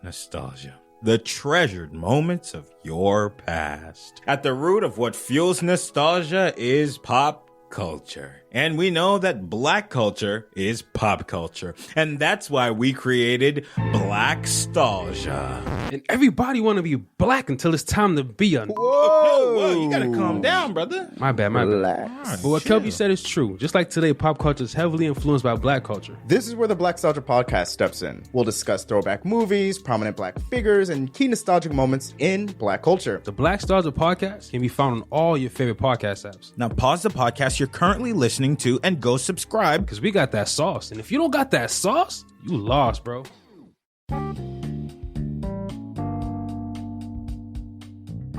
Nostalgia. The treasured moments of your past. At the root of what fuels nostalgia is pop culture. And we know that black culture is pop culture. And that's why we created Blackstalgia. And everybody want to be black until it's time to be a... Whoa, you gotta calm down, brother. My bad. But what Kelby said is true. Just like today, pop culture is heavily influenced by black culture. This is where the Blackstalgia podcast steps in. We'll discuss throwback movies, prominent black figures, and key nostalgic moments in black culture. The Blackstalgia podcast can be found on all your favorite podcast apps. Now pause the podcast you're currently listening to and go subscribe. Because we got that sauce. And if you don't got that sauce, you lost, bro.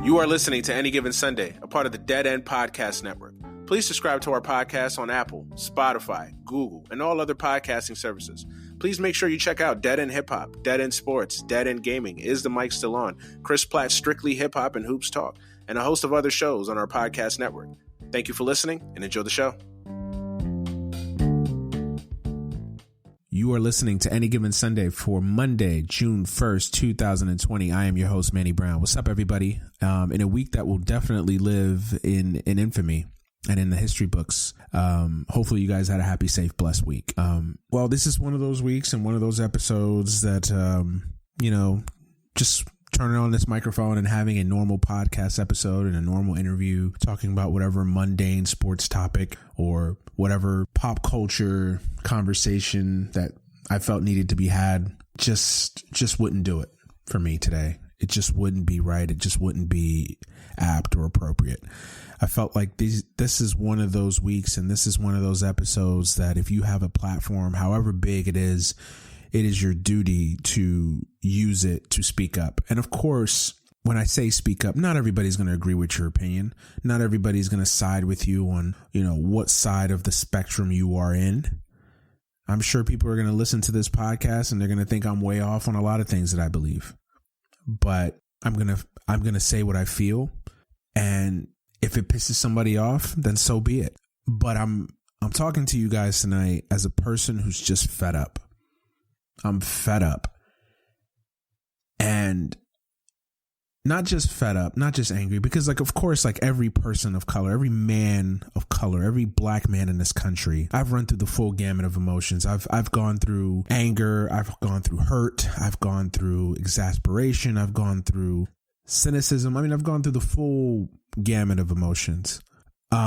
You are listening to Any Given Sunday, a part of the Dead End Podcast Network. Please subscribe to our podcast on Apple, Spotify, Google, and all other podcasting services. Please make sure you check out Dead End Hip Hop, Dead End Sports, Dead End Gaming, Is the Mic Still On, Chris Platt's Strictly Hip Hop and Hoops Talk, and a host of other shows on our podcast network. Thank you for listening and enjoy the show. You are listening to Any Given Sunday for Monday, June 1st, 2020. I am your host, Manny Brown. What's up, everybody? In a week that will definitely live in infamy and in the history books. Hopefully you guys had a happy, safe, blessed week. Well, this is one of those weeks and one of those episodes that, just turning on this microphone and having a normal podcast episode and a normal interview, talking about whatever mundane sports topic or whatever pop culture conversation that I felt needed to be had, just wouldn't do it for me today. It just wouldn't be right. It just wouldn't be apt or appropriate. I felt like this is one of those weeks and this is one of those episodes that if you have a platform, however big it is your duty to use it to speak up. And of course, when I say speak up, not everybody's going to agree with your opinion. Not everybody's going to side with you on, what side of the spectrum you are in. I'm sure people are going to listen to this podcast and they're going to think I'm way off on a lot of things that I believe. But I'm going to say what I feel. And if it pisses somebody off, then so be it. But I'm talking to you guys tonight as a person who's just fed up. I'm fed up. And not just fed up, not just angry, because of course, every person of color, every man of color, every black man in this country, I've run through the full gamut of emotions. I've gone through anger. I've gone through hurt. I've gone through exasperation. I've gone through cynicism. I've gone through the full gamut of emotions. But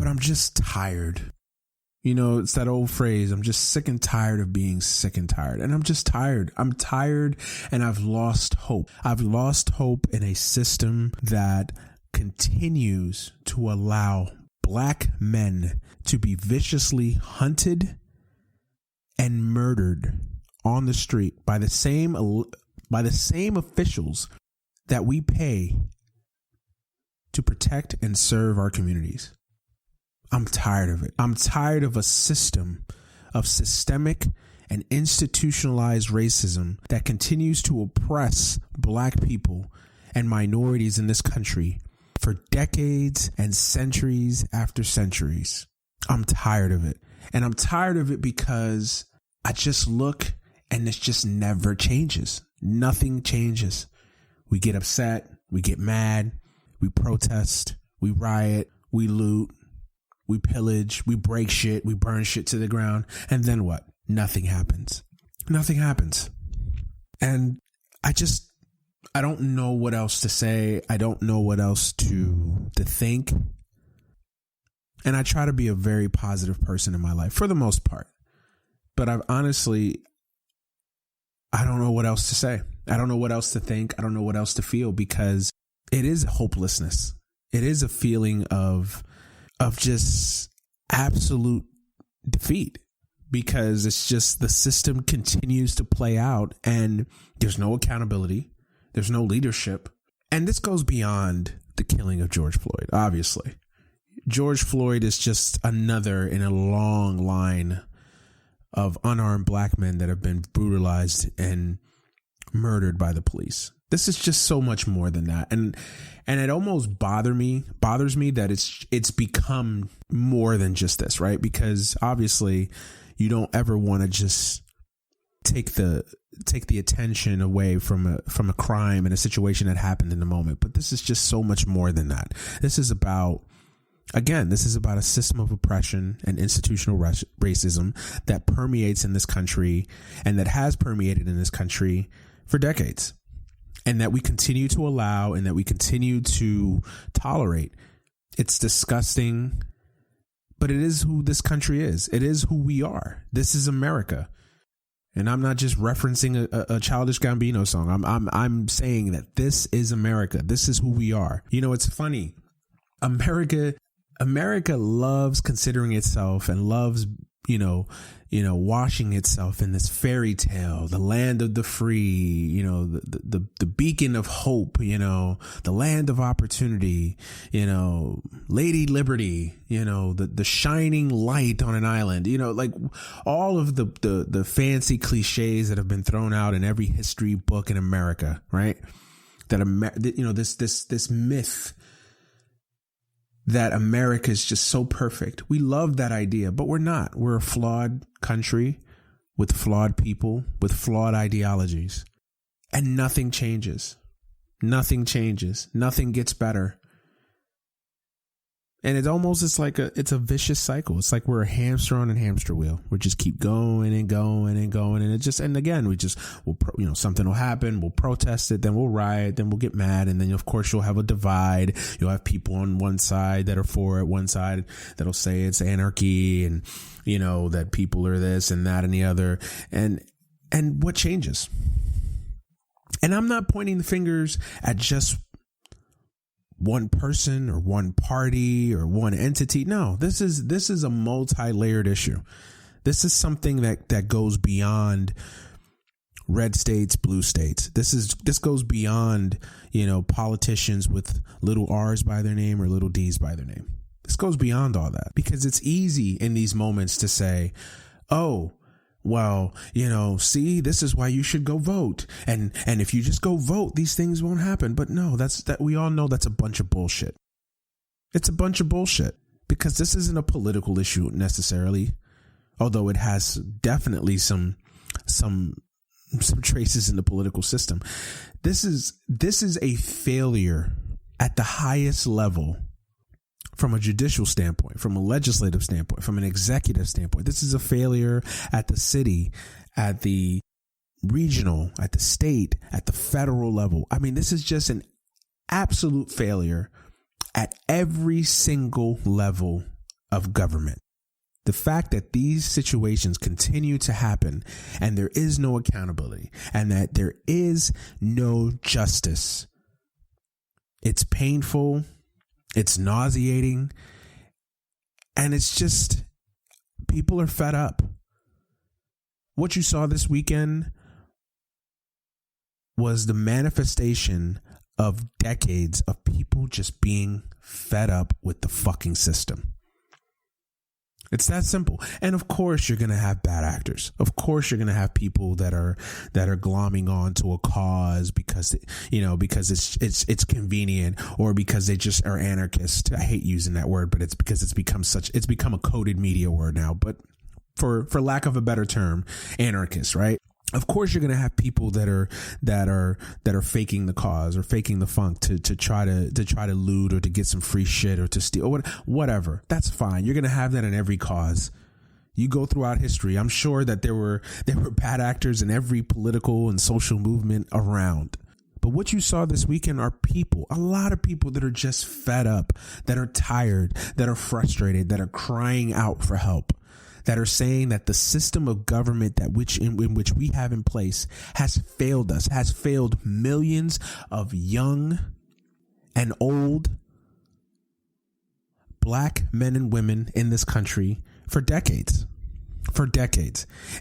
I'm just tired. It's that old phrase, I'm just sick and tired of being sick and tired. And I'm just tired. I'm tired and I've lost hope. I've lost hope in a system that continues to allow black men to be viciously hunted and murdered on the street by the same officials that we pay to protect and serve our communities. I'm tired of it. I'm tired of a system of systemic and institutionalized racism that continues to oppress black people and minorities in this country for decades and centuries after centuries. I'm tired of it. And I'm tired of it because I just look and it just never changes. Nothing changes. We get upset. We get mad. We protest. We riot. We loot. We pillage, we break shit, we burn shit to the ground, and then what? Nothing happens. Nothing happens. And I don't know what else to say. I don't know what else to think. And I try to be a very positive person in my life for the most part. But I don't know what else to say. I don't know what else to think. I don't know what else to feel because it is hopelessness. It is a feeling of just absolute defeat because it's just the system continues to play out and there's no accountability. There's no leadership. And this goes beyond the killing of George Floyd, obviously. George Floyd is just another in a long line of unarmed black men that have been brutalized and murdered by the police. This is just so much more than that. And it almost bothers me that it's become more than just this, right? Because obviously you don't ever want to just take the attention away from a crime and a situation that happened in the moment. But this is just so much more than that. This is about a system of oppression and institutional racism that permeates in this country and that has permeated in this country for decades, and that we continue to allow and that we continue to tolerate. It's disgusting, but it is who this country is. It is who we are. This is America. And I'm not just referencing a Childish Gambino song. I'm saying that this is America. This is who we are. You know, it's funny. America loves considering itself and loves, washing itself in this fairy tale, the land of the free, the beacon of hope, the land of opportunity, Lady Liberty, the shining light on an island, like all of the fancy cliches that have been thrown out in every history book in America, right? This myth that America is just so perfect. We love that idea, but we're not. We're a flawed country with flawed people, with flawed ideologies. And nothing changes. Nothing changes. Nothing gets better. And it's a vicious cycle. It's like we're a hamster on a hamster wheel. We just keep going and going and going. And again, something will happen. We'll protest it. Then we'll riot. Then we'll get mad. And then, of course, you'll have a divide. You'll have people on one side that are for it, one side that'll say it's anarchy and, that people are this and that and the other. And what changes? And I'm not pointing the fingers at just one person or one party or one entity. No, this is a multi-layered issue. This is something that goes beyond red states, blue states. This goes beyond, politicians with little R's by their name or little D's by their name. This goes beyond all that, because it's easy in these moments to say, oh, well, see, this is why you should go vote. And if you just go vote, these things won't happen. But no, we all know that's a bunch of bullshit. It's a bunch of bullshit, because this isn't a political issue necessarily, although it has definitely some traces in the political system. This is a failure at the highest level. From a judicial standpoint, from a legislative standpoint, from an executive standpoint. This is a failure at the city, at the regional, at the state, at the federal level. I mean, this is just an absolute failure at every single level of government. The fact that these situations continue to happen and there is no accountability and that there is no justice, it's painful. It's nauseating, and it's just, people are fed up. What you saw this weekend was the manifestation of decades of people just being fed up with the fucking system. It's that simple. And of course you're going to have bad actors. Of course you're going to have people that are glomming on to a cause because it's convenient, or because they just are anarchists. I hate using that word, but it's because it's become a coded media word now. But for lack of a better term, anarchists, right? Of course, you're going to have people that are faking the cause or faking the funk to try to loot or to get some free shit or to steal or whatever. That's fine. You're going to have that in every cause. You go throughout history. I'm sure that there were bad actors in every political and social movement around. But what you saw this weekend are people, a lot of people that are just fed up, that are tired, that are frustrated, that are crying out for help, that are saying that the system of government in which we have in place has failed us, has failed millions of young and old black men and women in this country for decades.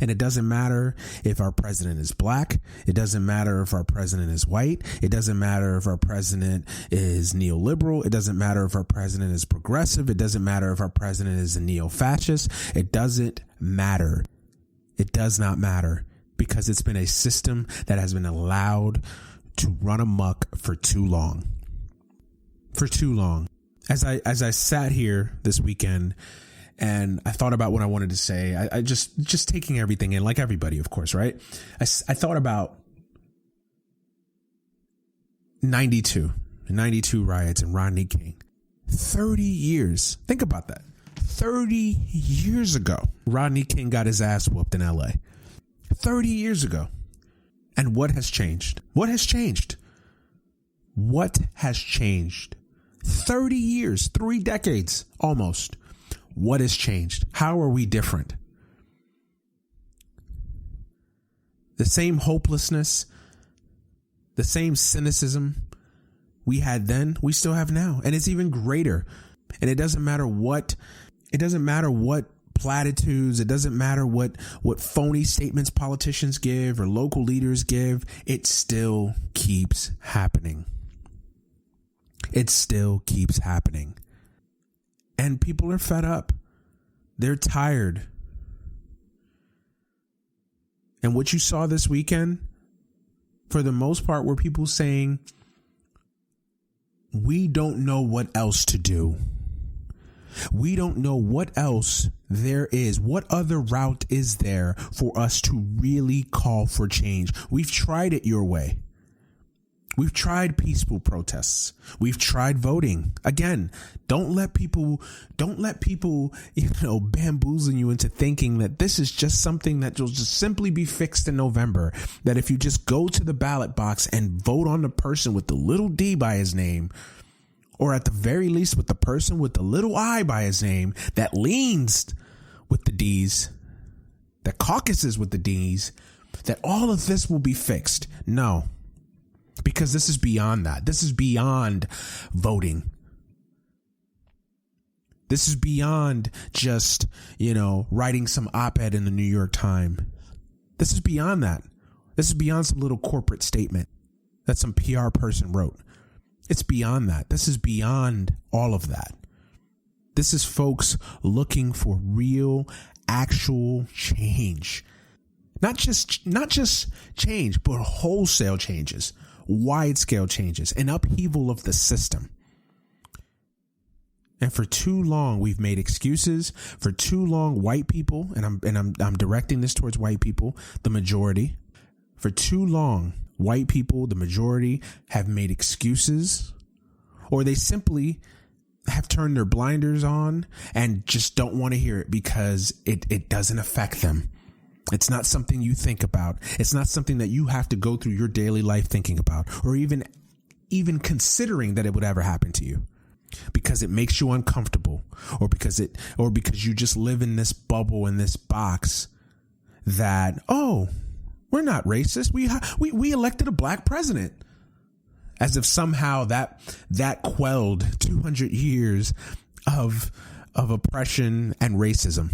And it doesn't matter if our president is black. It doesn't matter if our president is white. It doesn't matter if our president is neoliberal. It doesn't matter if our president is progressive. It doesn't matter if our president is a neo-fascist. It doesn't matter. It does not matter, because it's been a system that has been allowed to run amok for too long. For too long. As I sat here this weekend And I thought about what I wanted to say. I just taking everything in, like everybody, of course, right? I thought about 92 riots and Rodney King. 30 years. Think about that. 30 years ago, Rodney King got his ass whooped in LA. 30 years ago. And what has changed? What has changed? What has changed? 30 years, 3 decades almost. What has changed? How are we different? The same hopelessness, the same cynicism we had then, we still have now. And it's even greater. And it doesn't matter what platitudes, it doesn't matter what phony statements politicians give or local leaders give, it still keeps happening. It still keeps happening. And people are fed up. They're tired. And what you saw this weekend, for the most part, were people saying, we don't know what else to do. We don't know what else there is. What other route is there for us to really call for change? We've tried it your way. We've tried peaceful protests. We've tried voting. Again, don't let people, bamboozle you into thinking that this is just something that will just simply be fixed in November. That if you just go to the ballot box and vote on the person with the little D by his name, or at the very least with the person with the little I by his name that leans with the D's, that caucuses with the D's, that all of this will be fixed. No. Because this is beyond that. This is beyond voting. This is beyond just, writing some op-ed in the New York Times. This is beyond that. This is beyond some little corporate statement that some PR person wrote. It's beyond that. This is beyond all of that. This is folks looking for real, actual change. Not just change, but wholesale changes. Wide-scale changes, an upheaval of the system. And for too long, we've made excuses. For too long, white people, and I'm directing this towards white people, the majority. For too long, white people, the majority, have made excuses, or they simply have turned their blinders on and just don't want to hear it because it doesn't affect them. It's not something you think about. It's not something that you have to go through your daily life thinking about, or even considering that it would ever happen to you, because it makes you uncomfortable, or because you just live in this bubble, in this box that, oh, we're not racist. We elected a black president, as if somehow that quelled 200 years of oppression and racism.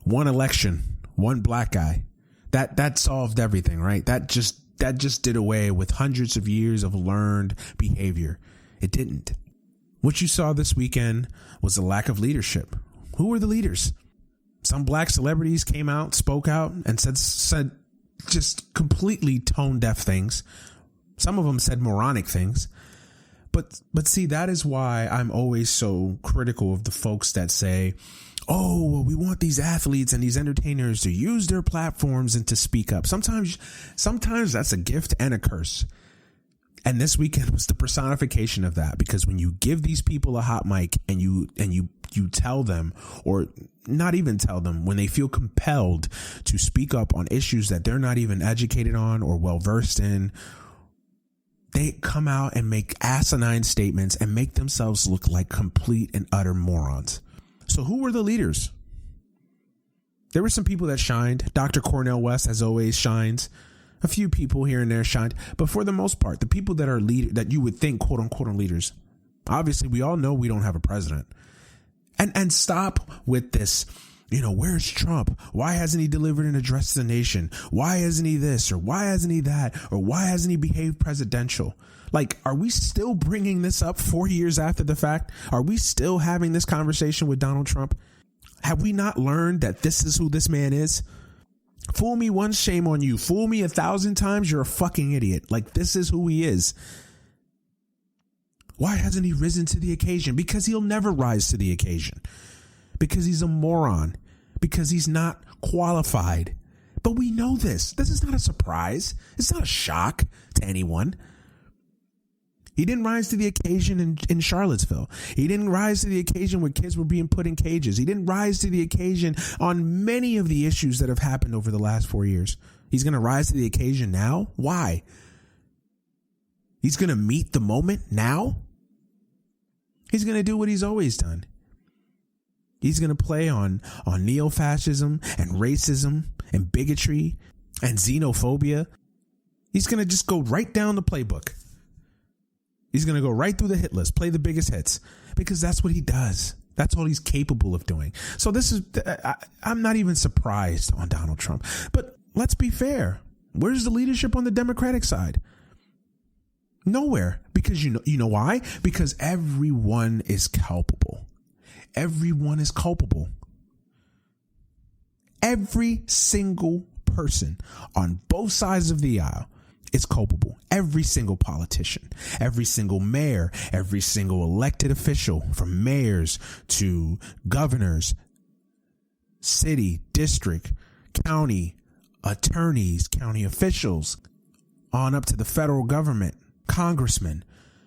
One election, one black guy, that solved everything, right? That just did away with hundreds of years of learned behavior. It didn't. What you saw this weekend was a lack of leadership. Who were the leaders? Some black celebrities came out, spoke out, and said just completely tone-deaf things. Some of them said moronic things. But see, that is why I'm always so critical of the folks that say, oh, well, we want these athletes and these entertainers to use their platforms and to speak up. Sometimes that's a gift and a curse. And this weekend was the personification of that, because when you give these people a hot mic and you tell them, or not even tell them, when they feel compelled to speak up on issues that they're not even educated on or well versed in, they come out and make asinine statements and make themselves look like complete and utter morons. So who were the leaders? There were some people that shined. Dr. Cornel West, as always, shines. A few people here and there shined. But for the most part, the people that are that you would think, quote unquote, are leaders. Obviously, we all know we don't have a president. And stop with this, where's Trump? Why hasn't he delivered an address to the nation? Why isn't he this? Or why hasn't he that? Or why hasn't he behaved presidential? Like, are we still bringing this up 4 years after the fact? Are we still having this conversation with Donald Trump? Have we not learned that this is who this man is? Fool me once, shame on you. Fool me 1,000 times, you're a fucking idiot. Like, this is who he is. Why hasn't he risen to the occasion? Because he'll never rise to the occasion. Because he's a moron. Because he's not qualified. But we know this. This is not a surprise. It's not a shock to anyone. He didn't rise to the occasion in Charlottesville. He didn't rise to the occasion where kids were being put in cages. He didn't rise to the occasion on many of the issues that have happened over the last 4 years. He's going to rise to the occasion now? Why? He's going to meet the moment now? He's going to do what he's always done. He's going to play on neo-fascism and racism and bigotry and xenophobia. He's going to just go right down the playbook. He's going to go right through the hit list, play the biggest hits, because that's what he does. That's all he's capable of doing. So I'm not even surprised on Donald Trump. But let's be fair. Where's the leadership on the Democratic side? Nowhere. Because you know why? Because everyone is culpable. Everyone is culpable. Every single person on both sides of the aisle is culpable. Every single politician, every single mayor, every single elected official, from mayors to governors, city, district, county attorneys, county officials, on up to the federal government, congressmen,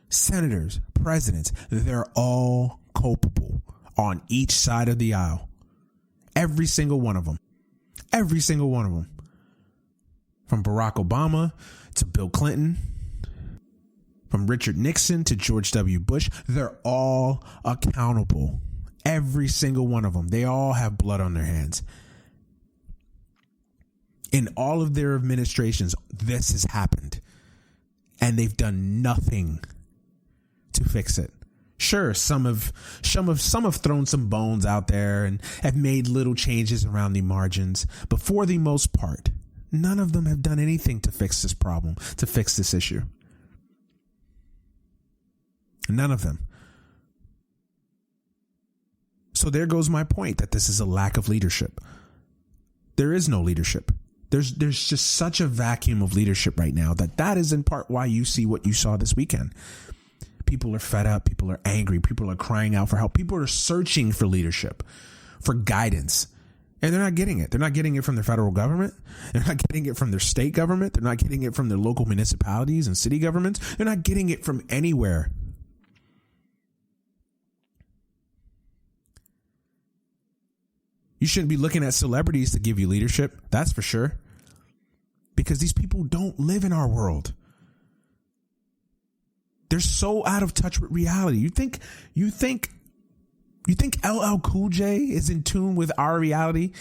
senators, presidents. They're all culpable on each side of the aisle. Every single one of them. Every single one of them. From Barack Obama to Bill Clinton, from Richard Nixon to George W. Bush, they're all accountable. Every single one of them. They all have blood on their hands. In all of their administrations, this has happened. And they've done nothing to fix it. Sure, some have thrown some bones out there and have made little changes around the margins, but for the most part, none of them have done anything to fix this problem, to fix this issue. None of them. So there goes my point that this is a lack of leadership. There is no leadership. There's just such a vacuum of leadership right now that is in part why you see what you saw this weekend. People are fed up. People are angry. People are crying out for help. People are searching for leadership, for guidance. And they're not getting it. They're not getting it from their federal government. They're not getting it from their state government. They're not getting it from their local municipalities and city governments. They're not getting it from anywhere. You shouldn't be looking at celebrities to give you leadership. That's for sure. Because these people don't live in our world. They're so out of touch with reality. You think LL Cool J is in tune with our reality,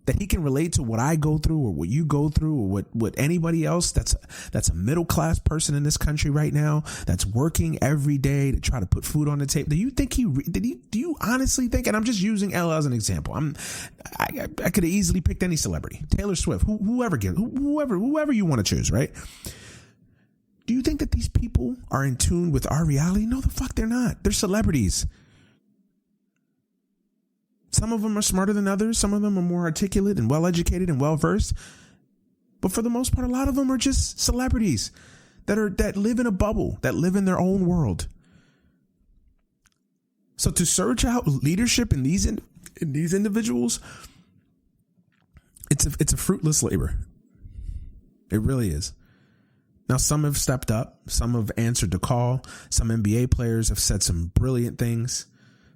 that he can relate to what I go through or what you go through or what anybody else that's a middle class person in this country right now that's working every day to try to put food on the table? Do you think do you honestly think, and I'm just using LL as an example, I could have easily picked any celebrity, Taylor Swift, whoever you want to choose, right? Do you think that these people are in tune with our reality? No, the fuck they're not. They're celebrities. Some of them are smarter than others. Some of them are more articulate and well-educated and well-versed. But for the most part, a lot of them are just celebrities that live in a bubble, that live in their own world. So to search out leadership in these individuals, it's a fruitless labor. It really is. Now, some have stepped up. Some have answered the call. Some NBA players have said some brilliant things.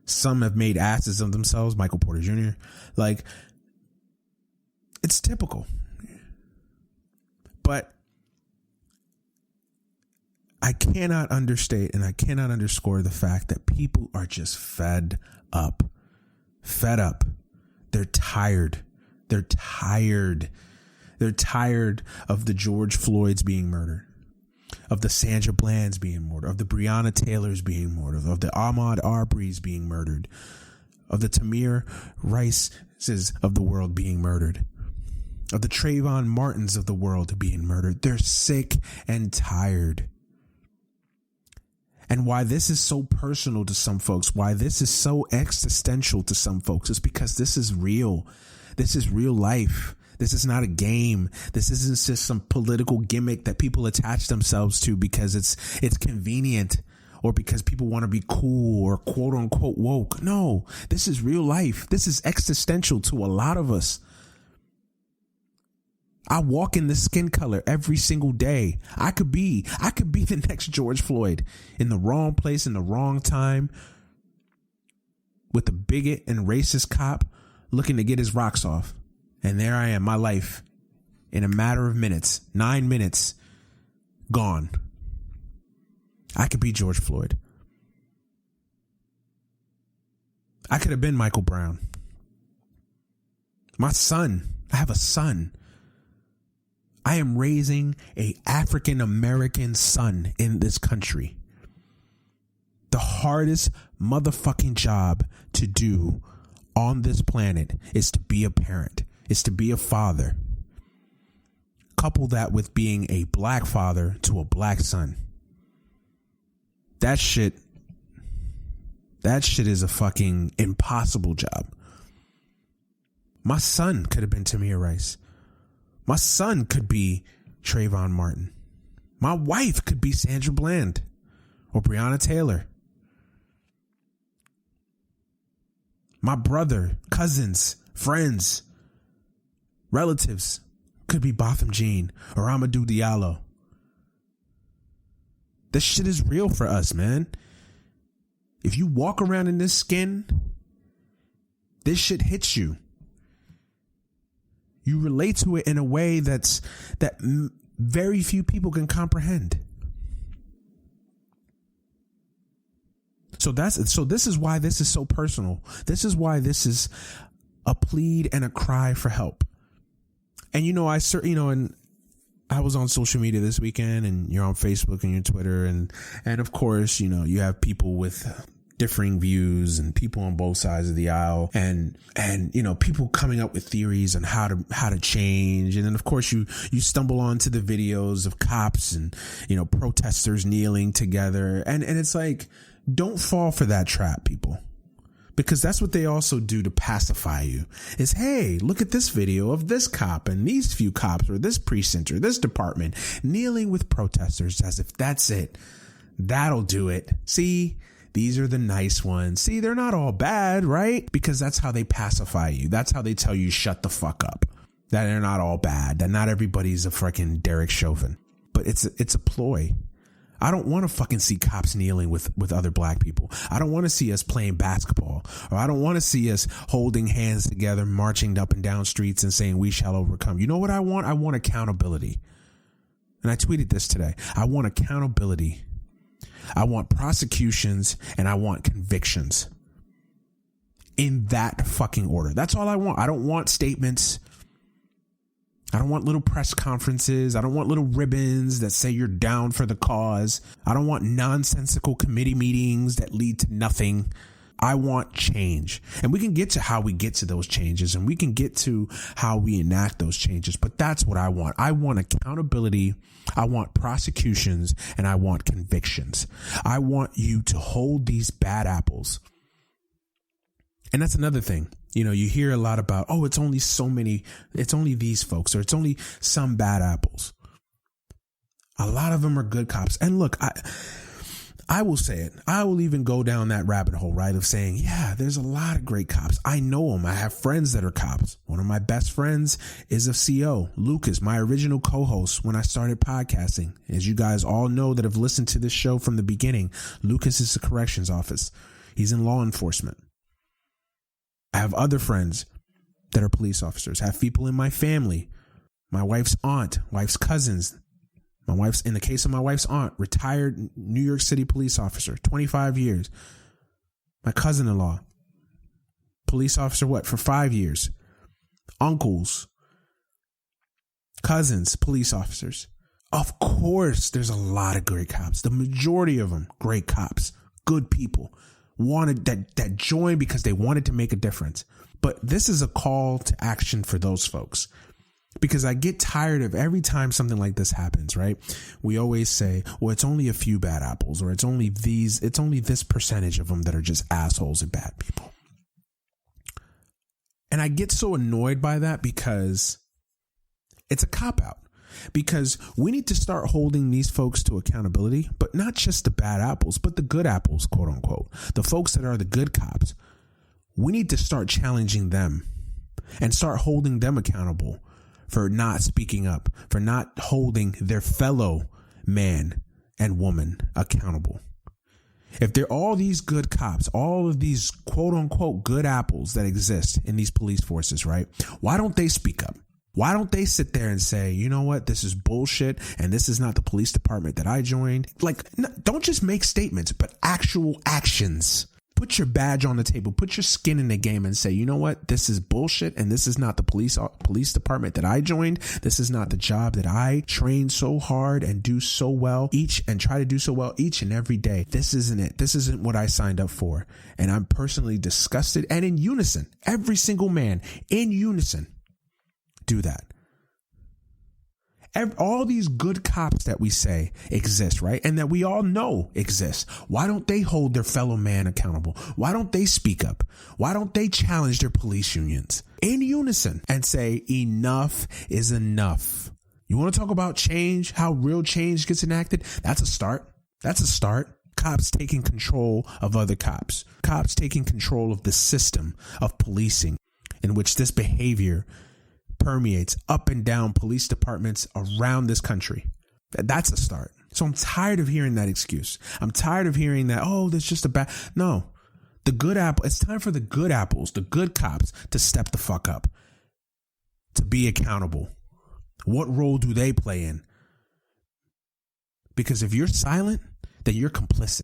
Some have made asses of themselves, Michael Porter Jr. Like, it's typical. But I cannot understate and I cannot underscore the fact that people are just fed up. Fed up. They're tired. They're tired. They're tired of the George Floyds being murdered, of the Sandra Blands being murdered, of the Breonna Taylors being murdered, of the Ahmaud Arbery's being murdered, of the Tamir Rice's of the world being murdered, of the Trayvon Martins of the world being murdered. They're sick and tired. And why this is so personal to some folks, why this is so existential to some folks, is because this is real. This is real life. This is not a game. This isn't just some political gimmick that people attach themselves to because it's convenient or because people want to be cool or quote unquote woke. No, this is real life. This is existential to a lot of us. I walk in this skin color every single day. I could be the next George Floyd in the wrong place in the wrong time with a bigot and racist cop looking to get his rocks off. And there I am, my life in a matter of minutes, 9 minutes, gone. I could be George Floyd. I could have been Michael Brown. My son, I have a son. I am raising a African American son in this country. The hardest motherfucking job to do on this planet is to be a parent, is to be a father. Couple that with being a black father to a black son. That shit is a fucking impossible job. My son could have been Tamir Rice. My son could be Trayvon Martin. My wife could be Sandra Bland or Breonna Taylor. My brother, cousins, friends, relatives could be Botham Jean or Amadou Diallo. This shit is real for us, man. If you walk around in this skin, this shit hits you. You relate to it in a way that very few people can comprehend. So this is why this is so personal. This is why this is a plead and a cry for help. And I was on social media this weekend, and you're on Facebook and your Twitter, and of course, you have people with differing views and people on both sides of the aisle, and people coming up with theories on how to change. And then of course you stumble onto the videos of cops and protesters kneeling together, and it's like, don't fall for that trap, people, because that's what they also do to pacify you. Is, hey, look at this video of this cop and these few cops or this precinct or this department kneeling with protesters, as if that's it, that'll do it. See, these are the nice ones. See, they're not all bad, right? Because that's how they pacify you. That's how they tell you shut the fuck up. That they're not all bad. That not everybody's a freaking Derek Chauvin. But it's a ploy. I don't want to fucking see cops kneeling with other black people. I don't want to see us playing basketball, or I don't want to see us holding hands together, marching up and down streets and saying we shall overcome. You know what I want? I want accountability. And I tweeted this today. I want accountability. I want prosecutions, and I want convictions. In that fucking order. That's all I want. I don't want statements. I don't want little press conferences. I don't want little ribbons that say you're down for the cause. I don't want nonsensical committee meetings that lead to nothing. I want change. And we can get to how we get to those changes, and we can get to how we enact those changes. But that's what I want. I want accountability. I want prosecutions, and I want convictions. I want you to hold these bad apples. And that's another thing. You hear a lot about, oh, it's only these folks, or it's only some bad apples. A lot of them are good cops. And look, I will say it. I will even go down that rabbit hole, right, of saying, yeah, there's a lot of great cops. I know them. I have friends that are cops. One of my best friends is a CO, Lucas, my original co-host when I started podcasting. As you guys all know that have listened to this show from the beginning, Lucas is the corrections office. He's in law enforcement. I have other friends that are police officers. I have people in my family, my wife's aunt, wife's cousins. In the case of my wife's aunt, retired New York City police officer, 25 years. My cousin-in-law, police officer, for 5 years. Uncles, cousins, police officers. Of course, there's a lot of great cops. The majority of them, great cops, good people. Wanted that joined because they wanted to make a difference. But this is a call to action for those folks, because I get tired of every time something like this happens, right? We always say, well, it's only a few bad apples, or it's only this percentage of them that are just assholes and bad people. And I get so annoyed by that, because it's a cop out. because we need to start holding these folks to accountability, but not just the bad apples, but the good apples, quote unquote, the folks that are the good cops. We need to start challenging them and start holding them accountable for not speaking up, for not holding their fellow man and woman accountable. If there are all these good cops, all of these quote unquote good apples that exist in these police forces, right? Why don't they speak up? Why don't they sit there and say, you know what, this is bullshit and this is not the police department that I joined? Like, don't just make statements, but actual actions. Put your badge on the table, put your skin in the game and say, you know what, this is bullshit and this is not the police department that I joined. This is not the job that I trained so hard and do so well each and every day. This isn't it. This isn't what I signed up for. And I'm personally disgusted. And in unison, every single man in unison, do that. All these good cops that we say exist, right? And that we all know exist. Why don't they hold their fellow man accountable? Why don't they speak up? Why don't they challenge their police unions in unison and say enough is enough? You want to talk about change, how real change gets enacted? That's a start. That's a start. Cops taking control of other cops. Cops taking control of the system of policing in which this behavior permeates up and down police departments around this country. That's a start. So I'm tired of hearing that excuse. I'm tired of hearing that, oh, there's just a bad. No, the good apple. It's time for the good apples, the good cops to step the fuck up, to be accountable. What role do they play in? Because if you're silent, then you're complicit.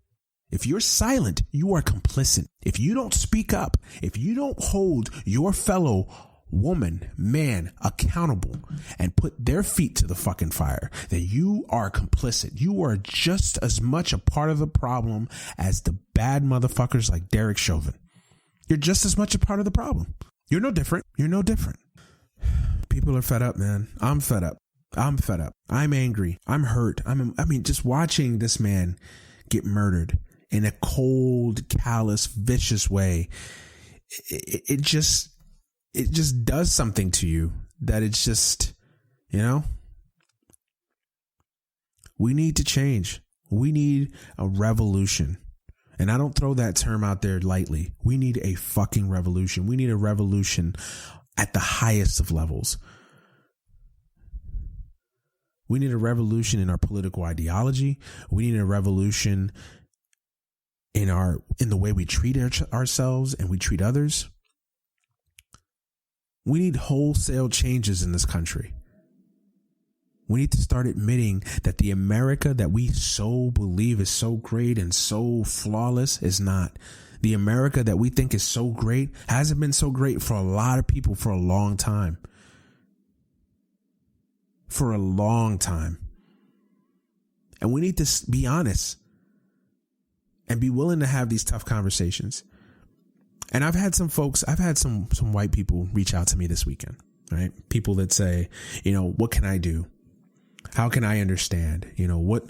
If you're silent, you are complicit. If you don't speak up, if you don't hold your fellow woman, man accountable and put their feet to the fucking fire, then you are complicit. You are just as much a part of the problem as the bad motherfuckers like Derek Chauvin. You're just as much a part of the problem. You're no different. You're no different. People are fed up, man. I'm fed up. I'm fed up. I'm angry. I'm hurt. I mean, just watching this man get murdered in a cold, callous, vicious way, it just does something to you that it's just, you know, we need to change. We need a revolution. And I don't throw that term out there lightly. We need a fucking revolution. We need a revolution at the highest of levels. We need a revolution in our political ideology. We need a revolution in the way we treat ourselves and we treat others. We need wholesale changes in this country. We need to start admitting that the America that we so believe is so great and so flawless is not. The America that we think is so great hasn't been so great for a lot of people for a long time. For a long time. And we need to be honest and be willing to have these tough conversations. And I've had some white people reach out to me this weekend, right? People that say, you know, what can I do? How can I understand? You know, what,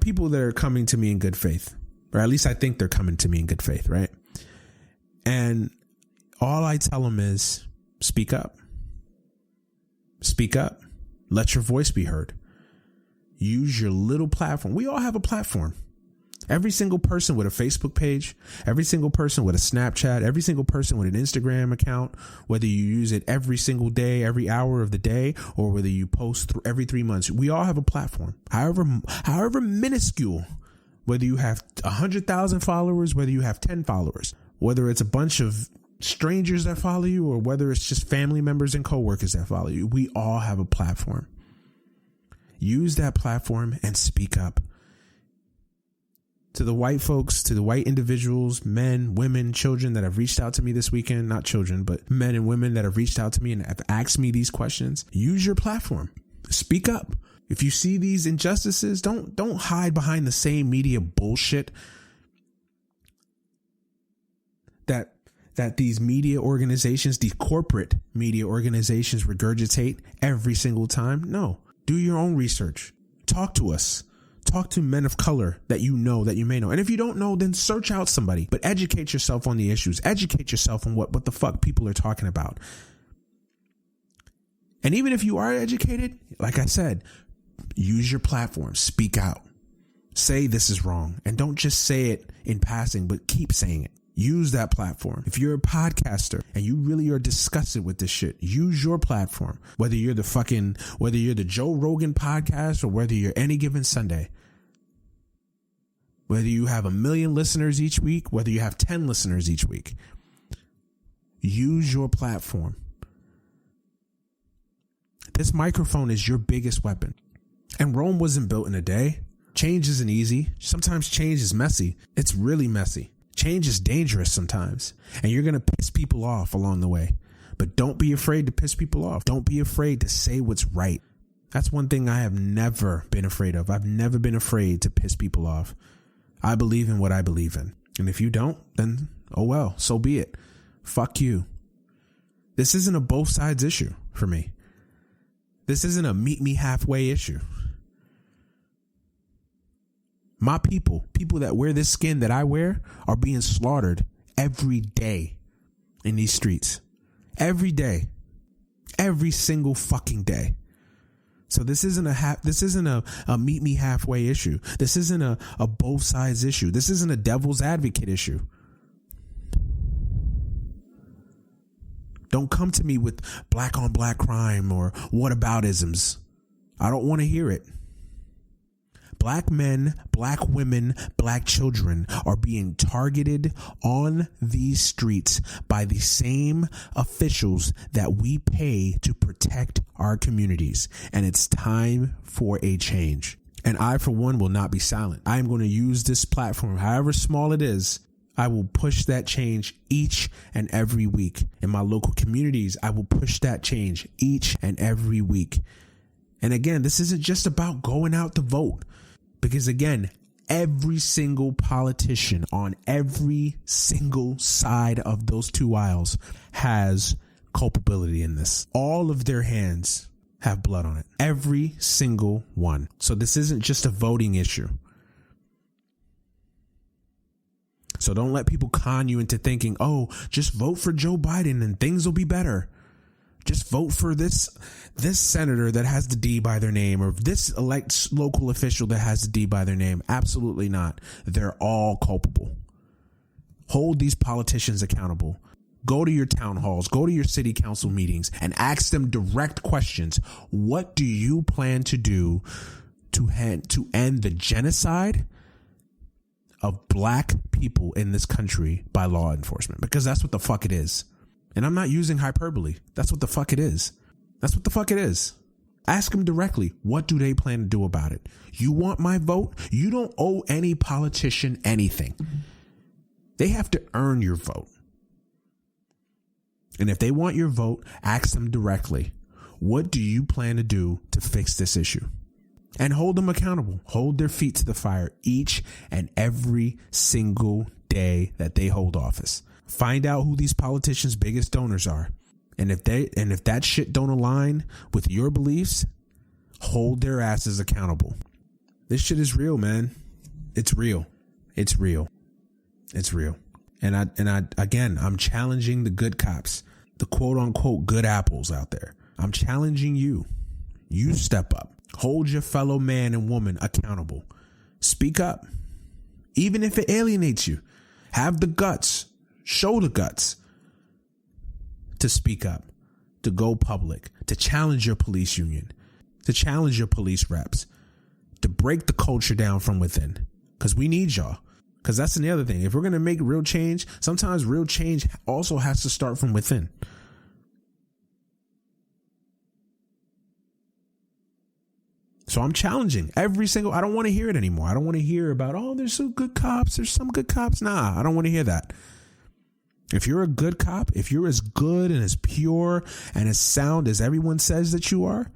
people that are coming to me in good faith, or at least I think they're coming to me in good faith, right? And all I tell them is speak up. Speak up. Let your voice be heard. Use your little platform. We all have a platform. Every single person with a Facebook page, every single person with a Snapchat, every single person with an Instagram account, whether you use it every single day, every hour of the day, or whether you post every 3 months, we all have a platform. However minuscule, whether you have 100,000 followers, whether you have 10 followers, whether it's a bunch of strangers that follow you, or whether it's just family members and coworkers that follow you, we all have a platform. Use that platform and speak up. To the white folks, to the white individuals, men, women, children that have reached out to me this weekend, not children, but men and women that have reached out to me and have asked me these questions, use your platform. Speak up. If you see these injustices, don't hide behind the same media bullshit that these media organizations, these corporate media organizations regurgitate every single time. No, do your own research. Talk to us. Talk to men of color that you may know. And if you don't know, then search out somebody, but educate yourself on the issues. Educate yourself on what the fuck people are talking about. And even if you are educated, like I said, use your platform, speak out, say this is wrong, and don't just say it in passing, but keep saying it. Use that platform. If you're a podcaster and you really are disgusted with this shit, use your platform. Whether you're the Joe Rogan podcast or whether you're Any Given Sunday, whether you have 1 million listeners each week, whether you have 10 listeners each week, use your platform. This microphone is your biggest weapon. And Rome wasn't built in a day. Change isn't easy. Sometimes change is messy. It's really messy. Change is dangerous sometimes. And you're going to piss people off along the way. But don't be afraid to piss people off. Don't be afraid to say what's right. That's one thing I have never been afraid of. I've never been afraid to piss people off. I believe in what I believe in. And if you don't, then oh well, so be it. Fuck you. This isn't a both sides issue for me. This isn't a meet me halfway issue. My people that wear this skin that I wear are being slaughtered every day in these streets. Every day. Every single fucking day. So this isn't a meet me halfway issue. This isn't a both sides issue. This isn't a devil's advocate issue. Don't come to me with black on black crime or whataboutisms. I don't want to hear it. Black men, black women, black children are being targeted on these streets by the same officials that we pay to protect our communities. And it's time for a change. And I, for one, will not be silent. I am going to use this platform, however small it is. I will push that change each and every week. In my local communities, I will push that change each and every week. And again, this isn't just about going out to vote. Because again, every single politician on every single side of those two aisles has culpability in this. All of their hands have blood on it. Every single one. So this isn't just a voting issue. So don't let people con you into thinking, oh, just vote for Joe Biden and things will be better. Just vote for this senator that has the D by their name, or this local official that has the D by their name. Absolutely not. They're all culpable. Hold these politicians accountable. Go to your town halls, go to your city council meetings and ask them direct questions. What do you plan to do to end the genocide of black people in this country by law enforcement? Because that's what the fuck it is. And I'm not using hyperbole. That's what the fuck it is. That's what the fuck it is. Ask them directly. What do they plan to do about it? You want my vote? You don't owe any politician anything. They have to earn your vote. And if they want your vote, ask them directly. What do you plan to do to fix this issue? And hold them accountable. Hold their feet to the fire each and every single day that they hold office. Find out who these politicians' biggest donors are. And if that shit don't align with your beliefs, hold their asses accountable. This shit is real, man. It's real. It's real. It's real. And I'm challenging the good cops, the quote unquote good apples out there. I'm challenging you. You step up. Hold your fellow man and woman accountable. Speak up. Even if it alienates you, have the guts. Show the guts to speak up, to go public, to challenge your police union, to challenge your police reps, to break the culture down from within. Because we need y'all. Because that's the other thing. If we're going to make real change, sometimes real change also has to start from within. So I'm challenging every single, I don't want to hear it anymore. I don't want to hear about, oh, there's some good cops. There's some good cops. Nah, I don't want to hear that. If you're a good cop, if you're as good and as pure and as sound as everyone says that you are,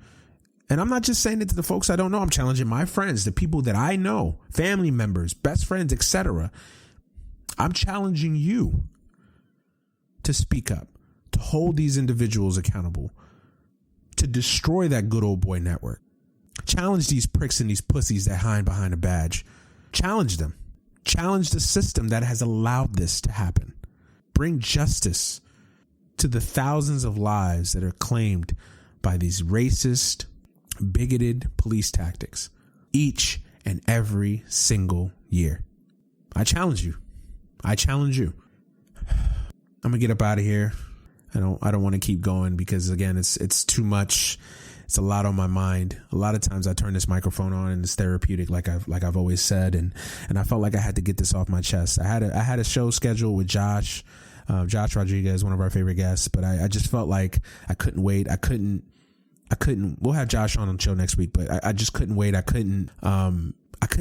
and I'm not just saying it to the folks I don't know, I'm challenging my friends, the people that I know, family members, best friends, etc. I'm challenging you to speak up, to hold these individuals accountable, to destroy that good old boy network. Challenge these pricks and these pussies that hide behind a badge. Challenge them. Challenge the system that has allowed this to happen. Bring justice to the thousands of lives that are claimed by these racist, bigoted police tactics each and every single year. I challenge you. I'm gonna get up out of here. I don't want to keep going because again, it's too much. It's a lot on my mind. A lot of times I turn this microphone on and it's therapeutic, like I've always said, and I felt like I had to get this off my chest. I had a show scheduled with Josh Rodriguez, one of our favorite guests, but I just felt like I couldn't wait. I couldn't. We'll have Josh on the show next week, but I just couldn't wait. I couldn't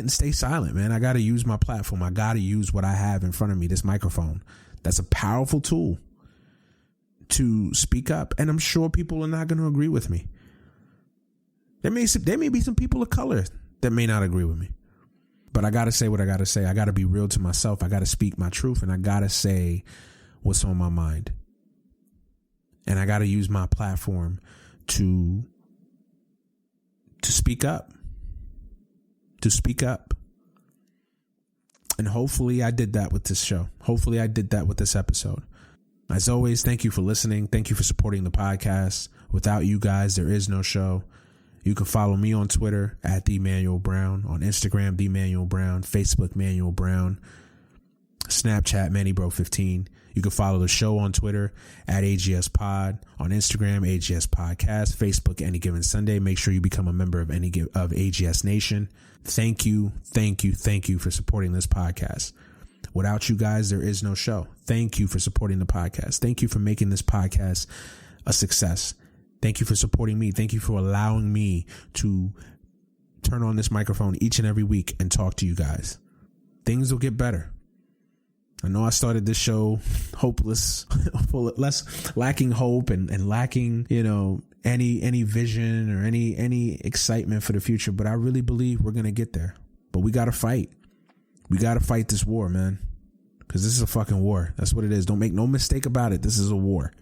stay silent, man. I got to use my platform. I got to use what I have in front of me, this microphone. That's a powerful tool to speak up. And I'm sure people are not going to agree with me. There may be some people of color that may not agree with me, but I got to say what I got to say. I got to be real to myself. I got to speak my truth, and I got to say what's on my mind. And I got to use my platform to speak up. And hopefully I did that with this show. Hopefully I did that with this episode. As always, thank you for listening. Thank you for supporting the podcast. Without you guys, there is no show. You can follow me on Twitter at @TheManuelBrown, on Instagram, TheManuelBrown, Facebook, Manuel Brown, Snapchat, MannyBro15. You can follow the show on Twitter at AGS Pod, on Instagram, AGS Podcast, Facebook, Any Given Sunday. Make sure you become a member of AGS Nation. Thank you for supporting this podcast. Without you guys, there is no show. Thank you for supporting the podcast. Thank you for making this podcast a success. Thank you for supporting me. Thank you for allowing me to turn on this microphone each and every week and talk to you guys. Things will get better. I know I started this show hopeless, lacking hope and lacking, any vision or any excitement for the future. But I really believe we're going to get there. But we got to fight. We got to fight this war, man, because this is a fucking war. That's what it is. Don't make no mistake about it. This is a war.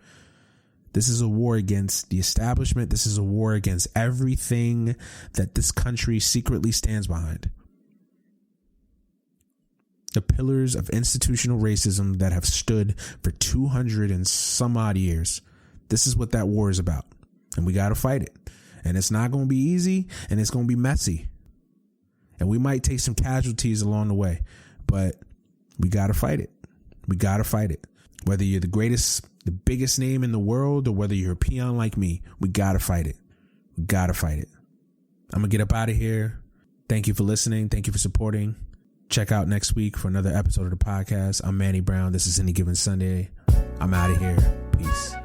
This is a war against the establishment. This is a war against everything that this country secretly stands behind. The pillars of institutional racism that have stood for 200 and some odd years. This is what that war is about. And we got to fight it. And it's not going to be easy, and it's going to be messy. And we might take some casualties along the way, but we got to fight it. We got to fight it. Whether you're the biggest name in the world, or whether you're a peon like me, we got to fight it. We got to fight it. I'm going to get up out of here. Thank you for listening. Thank you for supporting. Check out next week for another episode of the podcast. I'm Manny Brown. This is Any Given Sunday. I'm out of here. Peace.